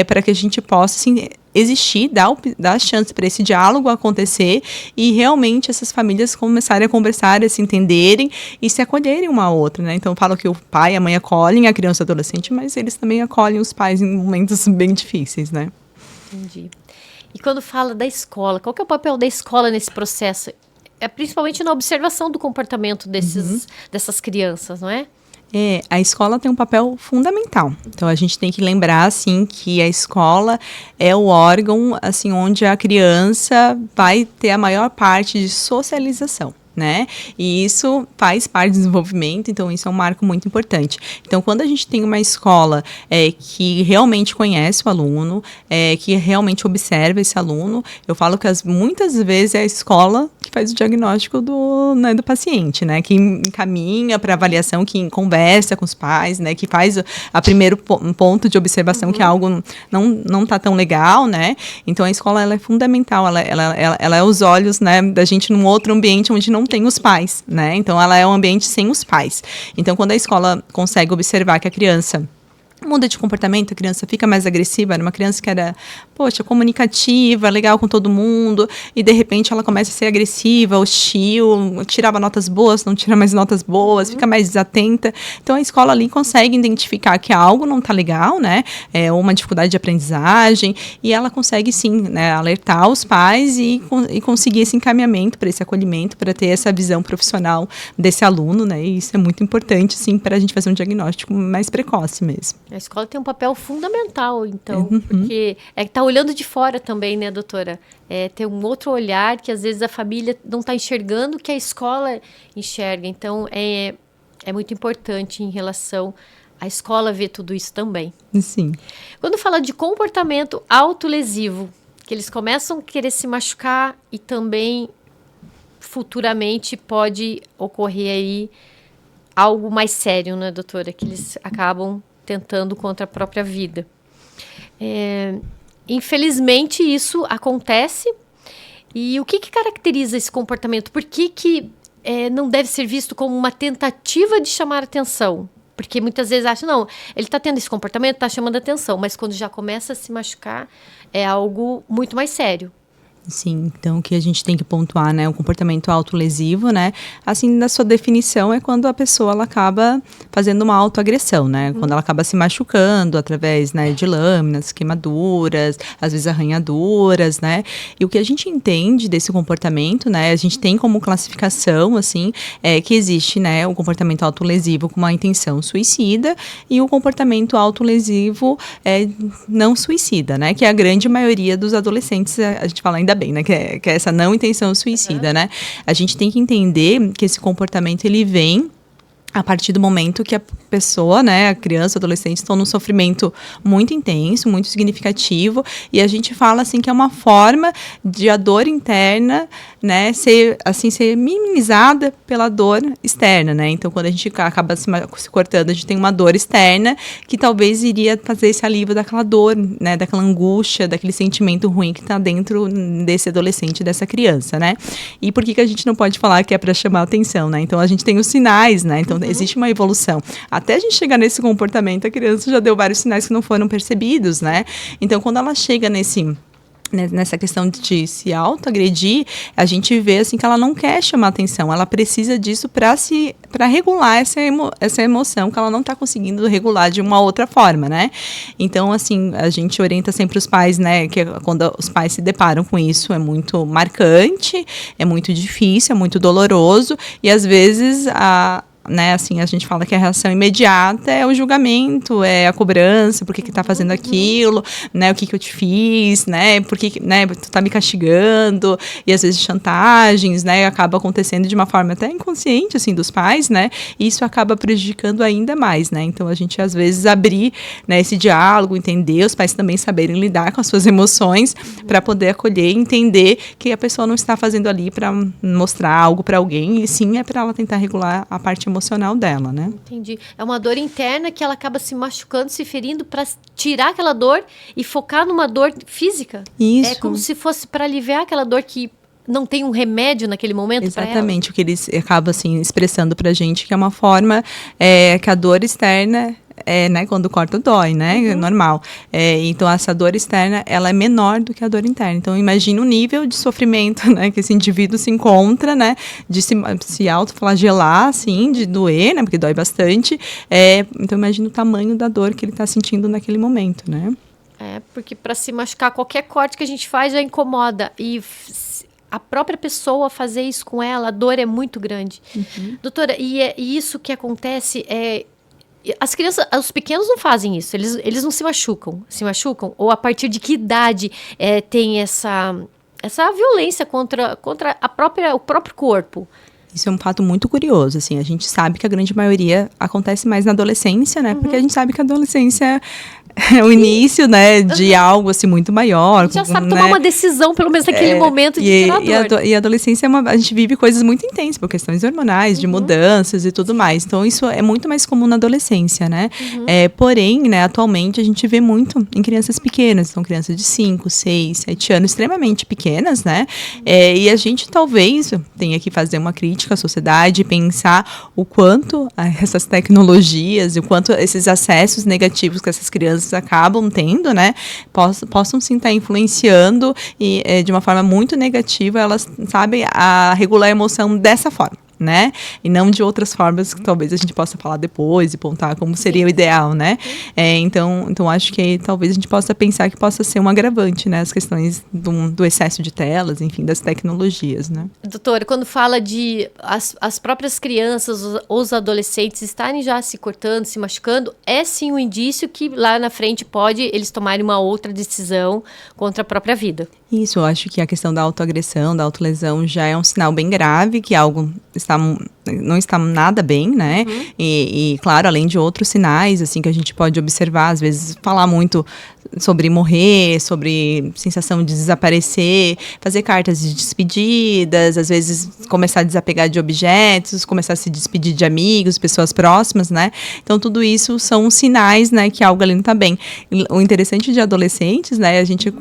Speaker 2: Para que a gente possa, assim, existir, dar chance para esse diálogo acontecer e realmente essas famílias começarem a conversar, a se entenderem e se acolherem uma a outra, né? Então, eu falo que o pai e a mãe acolhem a criança e o adolescente, mas eles também acolhem os pais em momentos bem difíceis, né?
Speaker 1: Entendi. E quando fala da escola, qual que é o papel da escola nesse processo? Principalmente na observação do comportamento dessas crianças, não é?
Speaker 2: A escola tem um papel fundamental. Então, a gente tem que lembrar, assim, que a escola é o órgão, assim, onde a criança vai ter a maior parte de socialização, né? E isso faz parte do desenvolvimento, então isso é um marco muito importante. Então, quando a gente tem uma escola que realmente conhece o aluno, que realmente observa esse aluno, eu falo que muitas vezes é a escola que faz o diagnóstico do paciente, né? Que encaminha para avaliação, que conversa com os pais, né? Que faz a primeiro ponto de observação que algo não está tão legal, né? Então, a escola ela é fundamental, ela é os olhos, né, da gente num outro ambiente onde não tem os pais, né? Então, ela é um ambiente sem os pais. Então, quando a escola consegue observar que a criança muda de comportamento, a criança fica mais agressiva, era uma criança que era, comunicativa, legal com todo mundo, e de repente ela começa a ser agressiva, hostil, tirava notas boas, não tira mais notas boas, fica mais desatenta. Então a escola ali consegue identificar que algo não está legal, né? Uma dificuldade de aprendizagem, e ela consegue sim, né, alertar os pais e conseguir esse encaminhamento para esse acolhimento, para ter essa visão profissional desse aluno, né? E isso é muito importante, sim, para a gente fazer um diagnóstico mais precoce mesmo.
Speaker 1: A escola tem um papel fundamental, então, porque está olhando de fora também, né, doutora? Ter um outro olhar que às vezes a família não está enxergando o que a escola enxerga. Então, é muito importante em relação a escola vê tudo isso também.
Speaker 2: Sim.
Speaker 1: Quando fala de comportamento autolesivo, que eles começam a querer se machucar e também futuramente pode ocorrer aí algo mais sério, né, doutora? Que eles acabam tentando contra a própria vida. Infelizmente, isso acontece. E o que caracteriza esse comportamento? Por que não deve ser visto como uma tentativa de chamar atenção? Porque muitas vezes acham, não, ele está tendo esse comportamento, está chamando atenção. Mas quando já começa a se machucar, é algo muito mais sério.
Speaker 2: Sim, então o que a gente tem que pontuar, né, o comportamento autolesivo, né, assim, na sua definição é quando a pessoa, ela acaba fazendo uma autoagressão, né, quando ela acaba se machucando através, né, de lâminas, queimaduras, às vezes arranhaduras, né, e o que a gente entende desse comportamento, né, a gente tem como classificação, assim, que existe, né, o comportamento autolesivo com uma intenção suicida e o comportamento autolesivo não suicida, né, que é a grande maioria dos adolescentes, a gente fala ainda bem, né, que é essa não intenção suicida, né? A gente tem que entender que esse comportamento, ele vem a partir do momento que a pessoa, né, a criança, o adolescente, estão num sofrimento muito intenso, muito significativo, e a gente fala, assim, que é uma forma de a dor interna, né, ser minimizada pela dor externa, né? Então, quando a gente acaba se cortando, a gente tem uma dor externa que talvez iria fazer esse alívio daquela dor, né, daquela angústia, daquele sentimento ruim que está dentro desse adolescente, dessa criança, né? E por que a gente não pode falar que é para chamar atenção, né? Então, a gente tem os sinais, né? Então, existe uma evolução. Até a gente chegar nesse comportamento, a criança já deu vários sinais que não foram percebidos, né? Então, quando ela chega nessa questão de se autoagredir, a gente vê assim que ela não quer chamar atenção, ela precisa disso para regular essa emoção que ela não está conseguindo regular de uma outra forma, né? Então, assim, a gente orienta sempre os pais, né, que quando os pais se deparam com isso, é muito marcante, é muito difícil, é muito doloroso, e às vezes né, assim, a gente fala que a reação imediata é o julgamento, é a cobrança, por que tá fazendo aquilo, né, o que eu te fiz, né, por que, né, tu tá me castigando, e às vezes chantagens, né, acaba acontecendo de uma forma até inconsciente, assim, dos pais, né, e isso acaba prejudicando ainda mais, né, então a gente às vezes abrir, né, esse diálogo, entender, os pais também saberem lidar com as suas emoções, para poder acolher e entender que a pessoa não está fazendo ali para mostrar algo para alguém, e sim é para ela tentar regular a parte emocional dela, né?
Speaker 1: Entendi. É uma dor interna que ela acaba se machucando, se ferindo para tirar aquela dor e focar numa dor física.
Speaker 2: Isso.
Speaker 1: É como se fosse para aliviar aquela dor que não tem um remédio naquele momento.
Speaker 2: Exatamente, o que eles acabam assim expressando pra gente, que é uma forma que a dor externa né, quando corta dói, né, é normal. Então, essa dor externa, ela é menor do que a dor interna. Então, imagina o nível de sofrimento, né, que esse indivíduo se encontra, né, de se autoflagelar, assim, de doer, né, porque dói bastante. Então, imagina o tamanho da dor que ele está sentindo naquele momento, né.
Speaker 1: Porque para se machucar, qualquer corte que a gente faz já incomoda. E a própria pessoa fazer isso com ela, a dor é muito grande. Doutora, e isso que acontece as crianças, os pequenos não fazem isso, eles não se machucam, ou a partir de que idade tem essa violência contra o próprio corpo?
Speaker 2: Isso é um fato muito curioso, assim, a gente sabe que a grande maioria acontece mais na adolescência, né, porque a gente sabe que a adolescência é o início, né, de algo assim muito maior.
Speaker 1: A gente já sabe tomar uma decisão, pelo menos naquele momento, de tirar a dor.
Speaker 2: E a adolescência, a gente vive coisas muito intensas, por questões hormonais, de mudanças e tudo mais. Então, isso é muito mais comum na adolescência, né? Porém, né, atualmente, a gente vê muito em crianças pequenas. São crianças de 5, 6, 7 anos, extremamente pequenas, né? E a gente, talvez, tenha que fazer uma crítica à sociedade, pensar o quanto essas tecnologias e o quanto esses acessos negativos que essas crianças acabam tendo, né, possam sim estar influenciando e de uma forma muito negativa, elas sabem regular a emoção dessa forma, né, e não de outras formas que talvez a gente possa falar depois e apontar como seria o ideal, né, então acho que talvez a gente possa pensar que possa ser um agravante, né, as questões do excesso de telas, enfim, das tecnologias, né.
Speaker 1: Doutora, quando fala de as próprias crianças, os adolescentes estarem já se cortando, se machucando, é sim um indício que lá na frente pode eles tomarem uma outra decisão contra a própria vida.
Speaker 2: Isso, eu acho que a questão da autoagressão, da autolesão já é um sinal bem grave, que algo não está nada bem, né? E, claro, além de outros sinais, assim, que a gente pode observar, às vezes falar muito sobre morrer, sobre sensação de desaparecer, fazer cartas de despedidas, às vezes começar a desapegar de objetos, começar a se despedir de amigos, pessoas próximas, né? Então, tudo isso são sinais, né, que algo ali não está bem. O interessante de adolescentes, né, a gente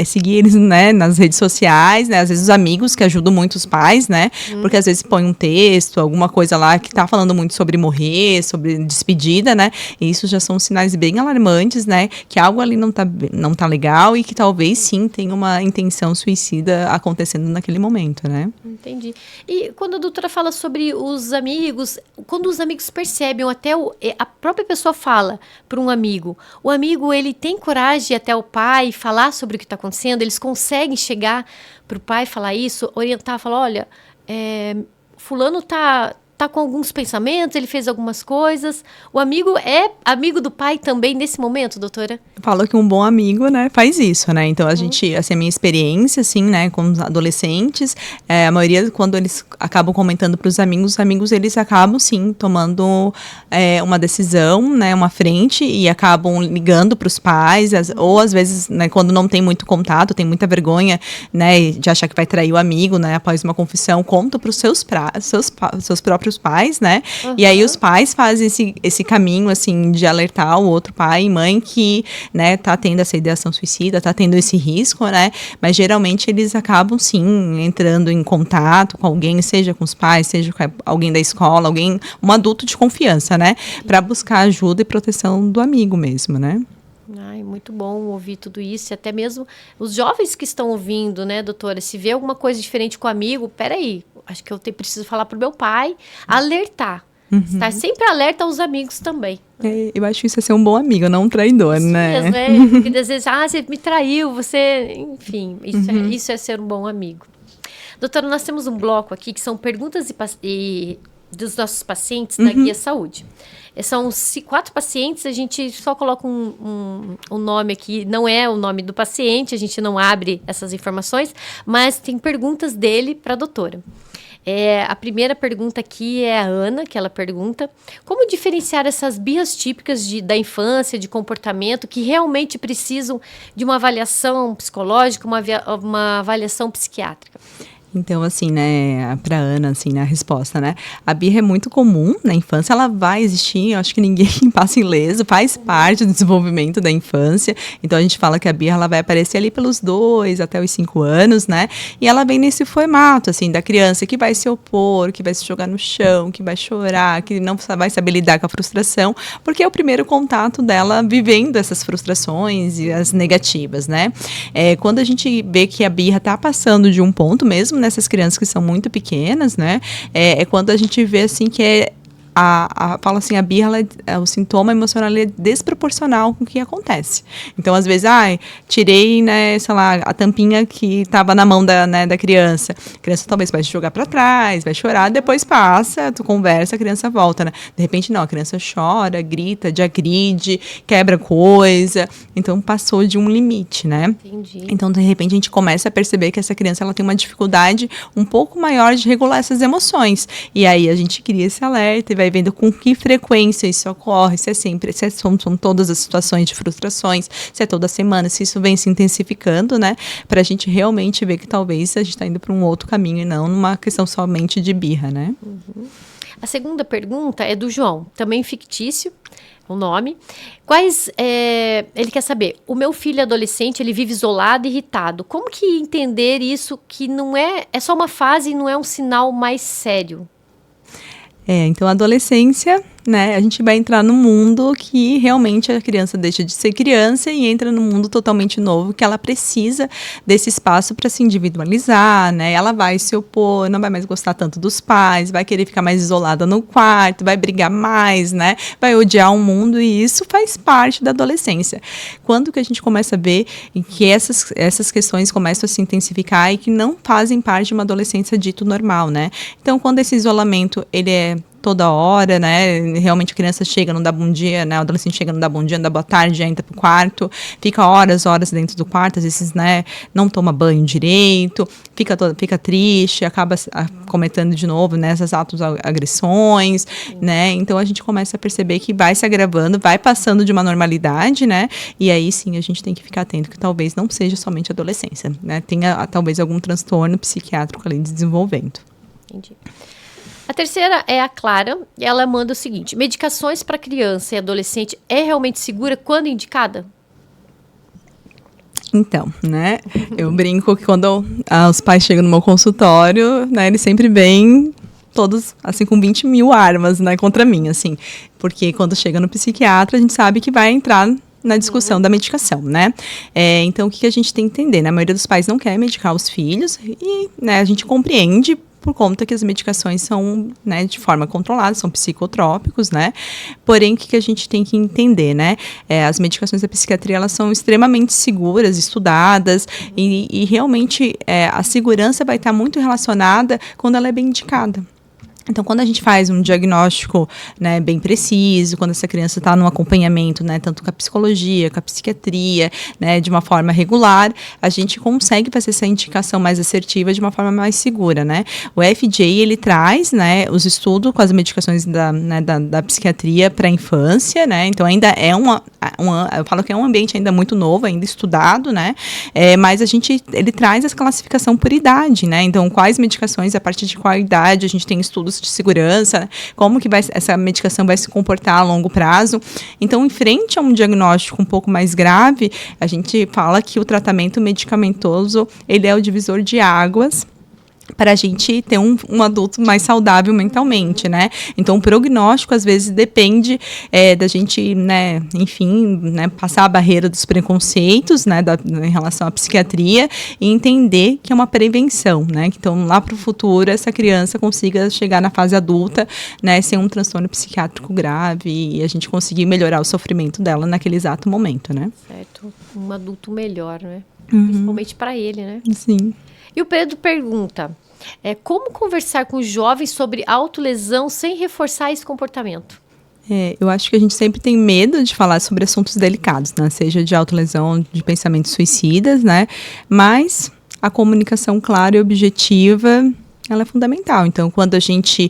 Speaker 2: seguir eles, né, nas redes sociais, né, às vezes os amigos que ajudam muito os pais, né, porque às vezes põe um texto, alguma coisa lá que tá falando muito sobre morrer, sobre despedida, né, e isso já são sinais bem alarmantes, né, que algo ali não tá legal e que talvez sim tenha uma intenção suicida acontecendo naquele momento, né.
Speaker 1: Entendi. E quando a doutora fala sobre os amigos, quando os amigos percebem, ou até a própria pessoa fala para um amigo, o amigo, ele tem coragem de ir até o pai e falar sobre o que está acontecendo, eles conseguem chegar para o pai e falar isso, orientar, falar, olha, fulano tá com alguns pensamentos, ele fez algumas coisas. O amigo é amigo do pai também nesse momento, doutora?
Speaker 2: Falo que um bom amigo, né, faz isso, né? Então, a gente, assim, a minha experiência, assim, né, com os adolescentes, a maioria, quando eles acabam comentando para os amigos, eles acabam, sim, tomando uma decisão, né, uma frente, e acabam ligando para os pais, ou às vezes, né, quando não tem muito contato, tem muita vergonha, né, de achar que vai trair o amigo, né, após uma confissão, conta para os seus próprios pais, né? E aí os pais fazem esse caminho, assim, de alertar o outro pai e mãe que, né, tá tendo essa ideação suicida, tá tendo esse risco, né? Mas geralmente eles acabam, sim, entrando em contato com alguém, seja com os pais, seja com alguém da escola, um adulto de confiança, né? Para buscar ajuda e proteção do amigo mesmo, né?
Speaker 1: Ai, muito bom ouvir tudo isso, e até mesmo os jovens que estão ouvindo, né, doutora, se vê alguma coisa diferente com o amigo, peraí, acho que eu preciso falar pro meu pai, alertar, estar sempre alerta aos amigos também.
Speaker 2: Eu acho que isso é ser um bom amigo, não um traidor,
Speaker 1: isso
Speaker 2: né?
Speaker 1: Mesmo, porque às vezes, você me traiu, enfim, isso é ser um bom amigo. Doutora, nós temos um bloco aqui que são perguntas dos nossos pacientes da Guia Saúde. São 4 pacientes, a gente só coloca um nome aqui, não é o nome do paciente, a gente não abre essas informações, mas tem perguntas dele para a doutora. A primeira pergunta aqui é a Ana, que ela pergunta: como diferenciar essas birras típicas da infância, de comportamento, que realmente precisam de uma avaliação psicológica, uma avaliação psiquiátrica?
Speaker 2: Então, assim, né, pra Ana, assim, né, a resposta, né, a birra é muito comum na infância, ela vai existir, eu acho que ninguém passa ileso, faz parte do desenvolvimento da infância, então a gente fala que a birra, ela vai aparecer ali pelos 2 até os 5 anos, né, e ela vem nesse formato, assim, da criança que vai se opor, que vai se jogar no chão, que vai chorar, que não vai saber lidar com a frustração, porque é o primeiro contato dela vivendo essas frustrações e as negativas, né. Quando a gente vê que a birra tá passando de um ponto mesmo, nessas crianças que são muito pequenas, né, é quando a gente vê, assim, que fala assim, a birra, o sintoma emocional é desproporcional com o que acontece. Então, às vezes, tirei, né, sei lá, a tampinha que estava na mão da criança. A criança talvez vai se jogar para trás, vai chorar, depois passa, tu conversa, a criança volta, né? De repente, não, a criança chora, grita, te agride, quebra coisa. Então, passou de um limite, né?
Speaker 1: Entendi.
Speaker 2: Então, de repente, a gente começa a perceber que essa criança, ela tem uma dificuldade um pouco maior de regular essas emoções. E aí, a gente cria esse alerta e vai vendo com que frequência isso ocorre, se são todas as situações de frustrações, se é toda semana, se isso vem se intensificando, né? Pra gente realmente ver que talvez a gente tá indo para um outro caminho e não numa questão somente de birra, né?
Speaker 1: A segunda pergunta é do João, também fictício, o nome. Ele quer saber, o meu filho adolescente, ele vive isolado e irritado. Como que entender isso que não é só uma fase e não é um sinal mais sério?
Speaker 2: Então a adolescência, né, a gente vai entrar num mundo que realmente a criança deixa de ser criança e entra num mundo totalmente novo, que ela precisa desse espaço para se individualizar, né? Ela vai se opor, não vai mais gostar tanto dos pais, vai querer ficar mais isolada no quarto, vai brigar mais, né? Vai odiar o mundo, e isso faz parte da adolescência. Quando que a gente começa a ver que essas questões começam a se intensificar e que não fazem parte de uma adolescência dito normal, né? Então, quando esse isolamento, ele é toda hora, né? Realmente a criança chega, não dá bom dia, né? O adolescente chega, não dá bom dia, não dá boa tarde, entra pro quarto, fica horas dentro do quarto, às vezes, né, não toma banho direito, fica triste, acaba cometendo de novo, né, essas autoagressões, né? Então a gente começa a perceber que vai se agravando, vai passando de uma normalidade, né? E aí sim a gente tem que ficar atento que talvez não seja somente adolescência, né? Tenha talvez algum transtorno psiquiátrico ali de desenvolvimento.
Speaker 1: Entendi. A terceira é a Clara, e ela manda o seguinte: medicações para criança e adolescente é realmente segura quando indicada?
Speaker 2: Então, né, eu brinco que quando os pais chegam no meu consultório, né, eles sempre vêm todos, assim, com 20 mil armas, né, contra mim, assim, porque quando chega no psiquiatra, a gente sabe que vai entrar na discussão da medicação, né? Então, o que a gente tem que entender, né? A maioria dos pais não quer medicar os filhos e, né, a gente compreende por conta que as medicações são, né, de forma controlada, são psicotrópicos, né? Porém, o que a gente tem que entender, né? As medicações da psiquiatria, elas são extremamente seguras, estudadas, e realmente a segurança vai estar muito relacionada quando ela é bem indicada. Então, quando a gente faz um diagnóstico, né, bem preciso, quando essa criança está num acompanhamento, né, tanto com a psicologia, com a psiquiatria, né, de uma forma regular, a gente consegue fazer essa indicação mais assertiva de uma forma mais segura, né? O FDA, ele traz, né, os estudos com as medicações da psiquiatria para a infância, né? Então, ainda é eu falo que é um ambiente ainda muito novo, ainda estudado, né? Mas ele traz essa classificação por idade, né? Então, quais medicações, a partir de qual idade, a gente tem estudos de segurança, como que essa medicação vai se comportar a longo prazo. Então, em frente a um diagnóstico um pouco mais grave, a gente fala que o tratamento medicamentoso, ele é o divisor de águas para a gente ter um adulto mais saudável mentalmente, né? Então, o prognóstico, às vezes, depende da gente, né, enfim, né, passar a barreira dos preconceitos, né, em relação à psiquiatria e entender que é uma prevenção, né? Então, lá para o futuro, essa criança consiga chegar na fase adulta, né, sem um transtorno psiquiátrico grave e a gente conseguir melhorar o sofrimento dela naquele exato momento, né?
Speaker 1: Certo. Um adulto melhor, né? Principalmente para ele, né?
Speaker 2: Sim.
Speaker 1: E o Pedro pergunta, como conversar com os jovens sobre autolesão sem reforçar esse comportamento?
Speaker 2: Eu acho que a gente sempre tem medo de falar sobre assuntos delicados, né? Seja de autolesão, de pensamentos suicidas, né? Mas a comunicação clara e objetiva, ela é fundamental. Então, quando a gente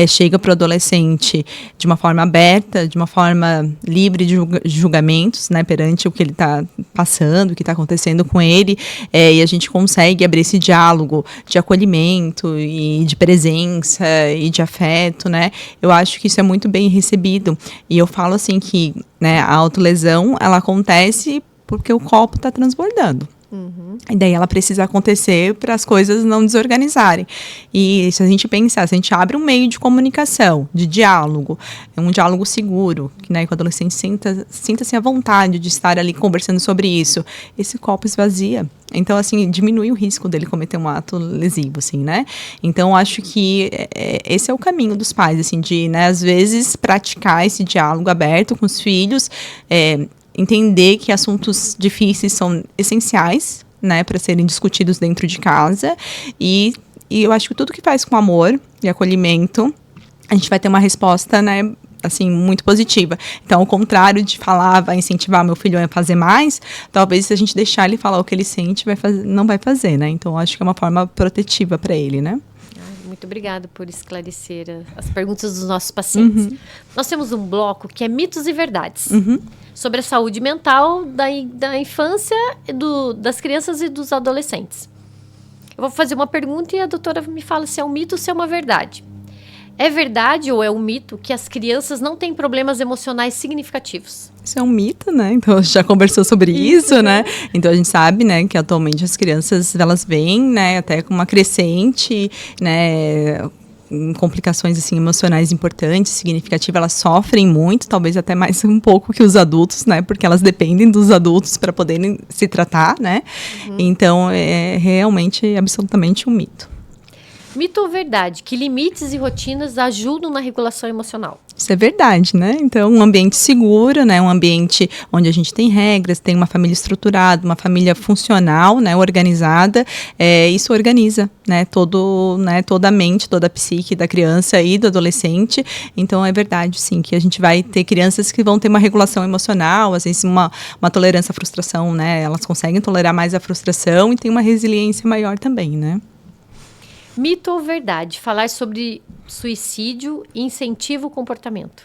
Speaker 2: chega para o adolescente de uma forma aberta, de uma forma livre de julgamentos, né, perante o que ele está passando, o que está acontecendo com ele, e a gente consegue abrir esse diálogo de acolhimento e de presença e de afeto, né, eu acho que isso é muito bem recebido. E eu falo assim que, né, a autolesão, ela acontece porque o copo está transbordando. E daí ela precisa acontecer para as coisas não desorganizarem. E se a gente pensar, se a gente abre um meio de comunicação, de diálogo, um diálogo seguro, que, né, que o adolescente sinta-se à vontade de estar ali conversando sobre isso, esse copo esvazia. Então, assim, diminui o risco dele cometer um ato lesivo, assim, né? Então, acho que esse é o caminho dos pais, assim, de, né, às vezes, praticar esse diálogo aberto com os filhos, entender que assuntos difíceis são essenciais, né, para serem discutidos dentro de casa, e eu acho que tudo que faz com amor e acolhimento, a gente vai ter uma resposta, né, assim, muito positiva. Então, ao contrário de falar, vai incentivar meu filho a fazer mais, talvez se a gente deixar ele falar o que ele sente, não vai fazer, né? Então, acho que é uma forma protetiva para ele, né?
Speaker 1: Muito obrigada por esclarecer as perguntas dos nossos pacientes. Nós temos um bloco que é mitos e verdades. Sobre a saúde mental da infância, das crianças e dos adolescentes. Eu vou fazer uma pergunta e a doutora me fala se é um mito ou se é uma verdade. É verdade ou é um mito que as crianças não têm problemas emocionais significativos?
Speaker 2: Isso é um mito, né? Então, a gente já conversou sobre isso, né? Então, a gente sabe, né, que atualmente as crianças, elas vêm, né, até com uma crescente, né, complicações, assim, emocionais importantes, significativas, elas sofrem muito, talvez até mais um pouco que os adultos, né? Porque elas dependem dos adultos para poderem se tratar, né? Então, é realmente, absolutamente um mito.
Speaker 1: Mito ou verdade que limites e rotinas ajudam na regulação emocional?
Speaker 2: Isso é verdade, né? Então, um ambiente seguro, né? Um ambiente onde a gente tem regras, tem uma família estruturada, uma família funcional, né? Organizada, isso organiza, né? Toda a mente, toda a psique da criança e do adolescente. Então, é verdade, sim, que a gente vai ter crianças que vão ter uma regulação emocional, às vezes uma tolerância à frustração, né? Elas conseguem tolerar mais a frustração e tem uma resiliência maior também, né?
Speaker 1: Mito ou verdade? Falar sobre suicídio incentiva o comportamento.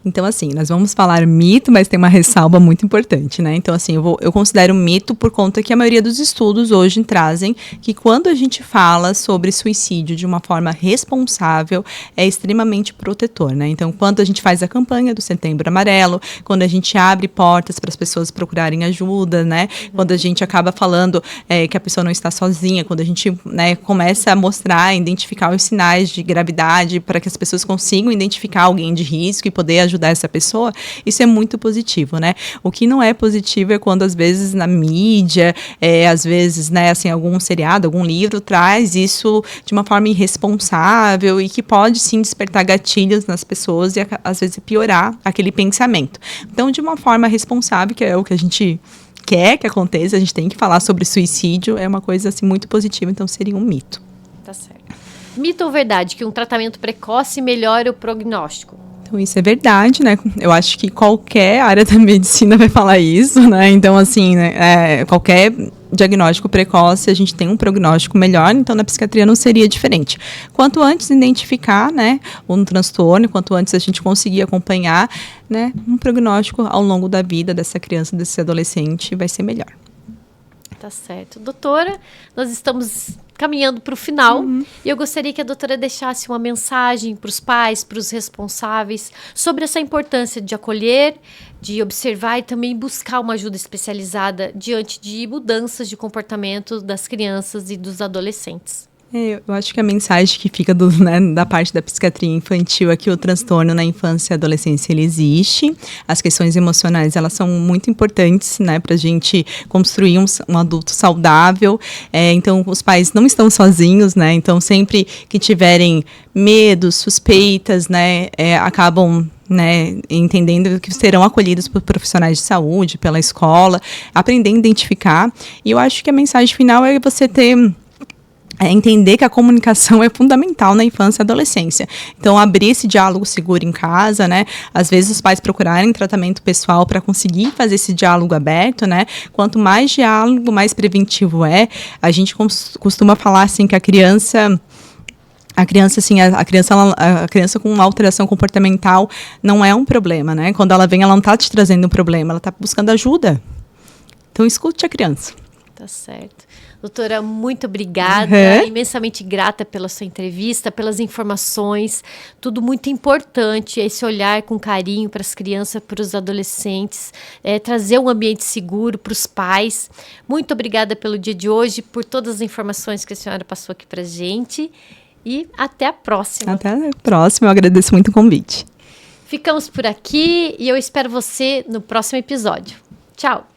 Speaker 2: Então, assim, nós vamos falar mito, mas tem uma ressalva muito importante, né? Então, assim, eu considero mito por conta que a maioria dos estudos hoje trazem que quando a gente fala sobre suicídio de uma forma responsável, é extremamente protetor, né? Então, quando a gente faz a campanha do Setembro Amarelo, quando a gente abre portas para as pessoas procurarem ajuda, né? Quando a gente acaba falando que a pessoa não está sozinha, quando a gente, né, começa a mostrar, identificar os sinais de gravidade para que as pessoas consigam identificar alguém de risco e poder ajudar essa pessoa, isso é muito positivo, né? O que não é positivo é quando, às vezes, na mídia, às vezes, né, assim, algum seriado, algum livro traz isso de uma forma irresponsável e que pode, sim, despertar gatilhos nas pessoas e, às vezes, piorar aquele pensamento. Então, de uma forma responsável, que é o que a gente quer que aconteça, a gente tem que falar sobre suicídio, é uma coisa, assim, muito positiva, então seria um mito.
Speaker 1: Tá certo. Mito ou verdade que um tratamento precoce melhora o prognóstico?
Speaker 2: Então, isso é verdade, né? Eu acho que qualquer área da medicina vai falar isso, né? Então, assim, né, qualquer diagnóstico precoce, a gente tem um prognóstico melhor, então na psiquiatria não seria diferente. Quanto antes identificar, né, um transtorno, quanto antes a gente conseguir acompanhar, né, um prognóstico ao longo da vida dessa criança, desse adolescente, vai ser melhor.
Speaker 1: Tá certo. Doutora, nós estamos caminhando para o final e eu gostaria que a doutora deixasse uma mensagem para os pais, para os responsáveis, sobre essa importância de acolher, de observar e também buscar uma ajuda especializada diante de mudanças de comportamento das crianças e dos adolescentes.
Speaker 2: Eu acho que a mensagem que fica da parte da psiquiatria infantil é que o transtorno na infância e adolescência ele existe. As questões emocionais elas são muito importantes, né, para a gente construir um adulto saudável. Então, os pais não estão sozinhos, né? Então, sempre que tiverem medos, suspeitas, né, acabam entendendo que serão acolhidos por profissionais de saúde, pela escola, aprender a identificar. E eu acho que a mensagem final é você entender que a comunicação é fundamental na infância e adolescência. Então, abrir esse diálogo seguro em casa, né? Às vezes, os pais procurarem tratamento pessoal para conseguir fazer esse diálogo aberto, né? Quanto mais diálogo, mais preventivo é. A gente costuma falar, assim, que a criança, a criança com alteração comportamental não é um problema, né? Quando ela vem, ela não está te trazendo um problema, ela está buscando ajuda. Então, escute a criança.
Speaker 1: Tá certo. Doutora, muito obrigada, imensamente grata pela sua entrevista, pelas informações, tudo muito importante, esse olhar com carinho para as crianças, para os adolescentes, trazer um ambiente seguro para os pais. Muito obrigada pelo dia de hoje, por todas as informações que a senhora passou aqui para a gente e até a próxima.
Speaker 2: Até a próxima, eu agradeço muito o convite.
Speaker 1: Ficamos por aqui e eu espero você no próximo episódio. Tchau!